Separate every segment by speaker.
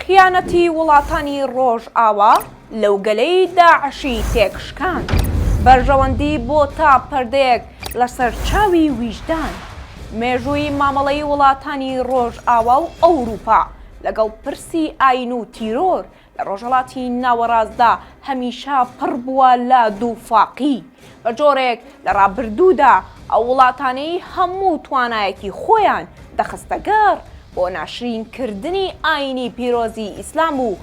Speaker 1: خیانەتی وڵاتانی ڕۆژئاوا لەو گەلەی داعشی تێکشکان بەرژەوەندی بۆ تا پەردەیەک لەسەر چاوی ویژدان مێژووی مامەڵەی وڵاتانی ڕۆژئاوا و ئەوروپا لەگەڵ پرسی ئاین و تیرۆر لە ڕۆژهەڵاتی ناوەڕاستدا هەمیشە پڕ بووە لە دووفاقی بە جۆرێک لە ڕابردوودا ئەو وڵاتانەی هەموو توانایەکی خۆیان دەخستەگەڕ بۆ ناشرینکردنی ئاینی پیرۆزی ئیسلام و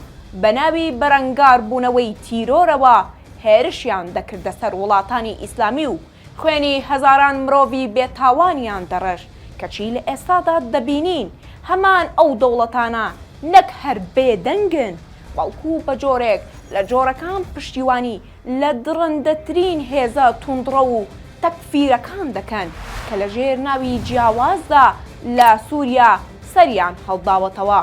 Speaker 1: بە ناوی بەرەنگار بوونەوەی تیرۆرەوە هێرشیان دەکردە سەر وڵاتانی ئیسلامی و خوێنی هەزاران مرۆڤی بێتاوانیان دەڕێژ کەچی لە ئێستادا دەبینین هەمان ئەو دەوڵەتانە نەک هەر بێدەنگن بەڵکو بە جۆرێک لە جۆرەکان پشتیوانی لە درڕندەترین هێزە توندڕە و تەکفیرەکان دەکەن کە لە ژێر ناوی جیاوازدا لە سووریا سەریان هەڵداوەتەوە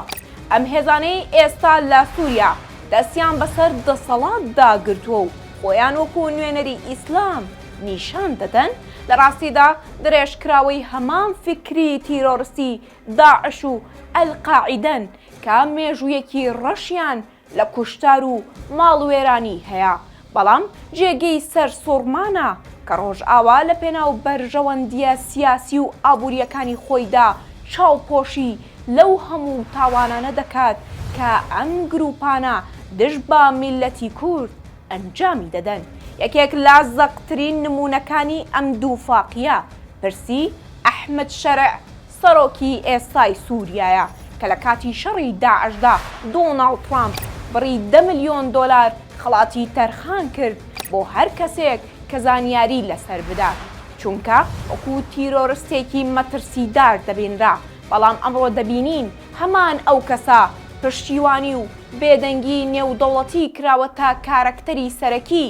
Speaker 1: ئەم هێزانەی ئێستا لە سووریا دەستیان بەسەر دەسەڵاتدا گرتووە و خۆیان وەکو نوێنەری ئیسلام نیشان دەدەن لە ڕاستیدا درێژکراوەی هەمان فکری تیرۆریستی داعش و ئەلقاعیدەن کە مێژوویەکی ڕەشیان لە کوشتار و ماڵوێرانی هەیە بەڵام جێگەی سەر سوورمانە کە ڕۆژئاوا لە پێناو بەرژەوەندیە سیاسی و ئابوووریەکانی خۆیدا چاوپۆشی لەو هەموو تاوانانە دەکات کە ئەم گروپانە دژ بە میلەتی کورد ئەنجامی دەدەن یەکێک لە زەقترین نمونونەکانی ئەم دووفاقیە پرسی ئەحمەد شەرع سەرۆکی ئێستای سووریایە کە لە کاتی شەڕی داعشدا دۆناڵد ترامپ بڕی 10 ملیۆن دۆلار خەڵاتی تەرخان کرد بۆ هەر کەسێک کە زانیاری لەسەر بدات چونکە وەکو تیرۆریستێکی مەترسیدار دەبێنرا بەڵام ئەمڕۆ دەبینین هەمان ئەو کەسە پشتیوانی و بێدەنگی نێودەوڵەتی کراوەتە کارەکتەری سەرەکی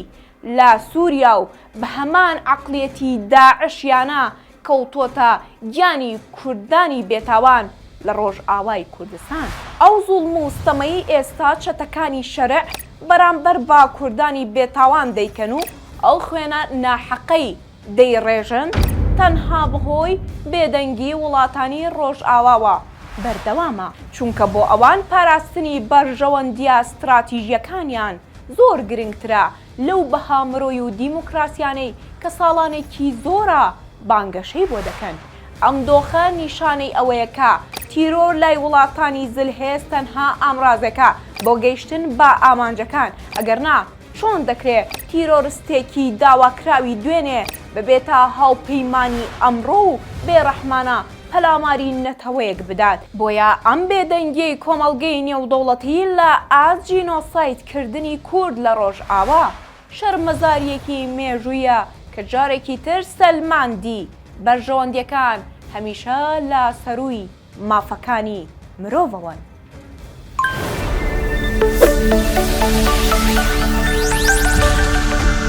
Speaker 1: لە سووریا و بە هەمان عەقڵیەتی داعشیانە کەوتۆتە گیانی کوردانی بێتاوان لە ڕۆژئاوای کوردستان ئەو زوڵم و ستەمەی ئێستا چەتەکانی شەرع بەرامبەر بە کوردانی بێتاوان دەیکەن و ئەو خوێنە ناحەقەی دەیڕێژن تەنها بەهۆی بێدەنگی وڵاتانی ڕۆژئاواوە بەردەوامە چونکە بۆ ئەوان پاراستنی بەرژەوەندیە استراتیژیەکانیان زۆر گرنگترە لەو بەها مرۆی و دیموکراسیانەی کە ساڵانێکی زۆرە بانگەشەی بۆ دەکەن ئەم دۆخە نیشانەی ئەوەیە کە تیرۆر لای وڵاتانی زلهێز تەنها ئامرازەکە بۆ گەیشتن بە ئامانجەکان ئەگەرنا چۆن دەکرێت تیرۆریستێکی داواکراوی دوێنێ ببێتە هاوپەیمانی ئەمڕۆ و بێڕەحمانە پەلاماری نەتەوەیەک بدات بۆیە ئەم بێدەنگی کۆمەڵگەی نێودەوڵەتی لە ئاجینۆسایدکردنی کورد لە ڕۆژئاوا شەرمەزاریەکی مێژوویە کە جارێکی تر سەلماندی بەرژەوەندیەکان هەمیشە لە سەرووی مافەکانی مرۆڤەوەن.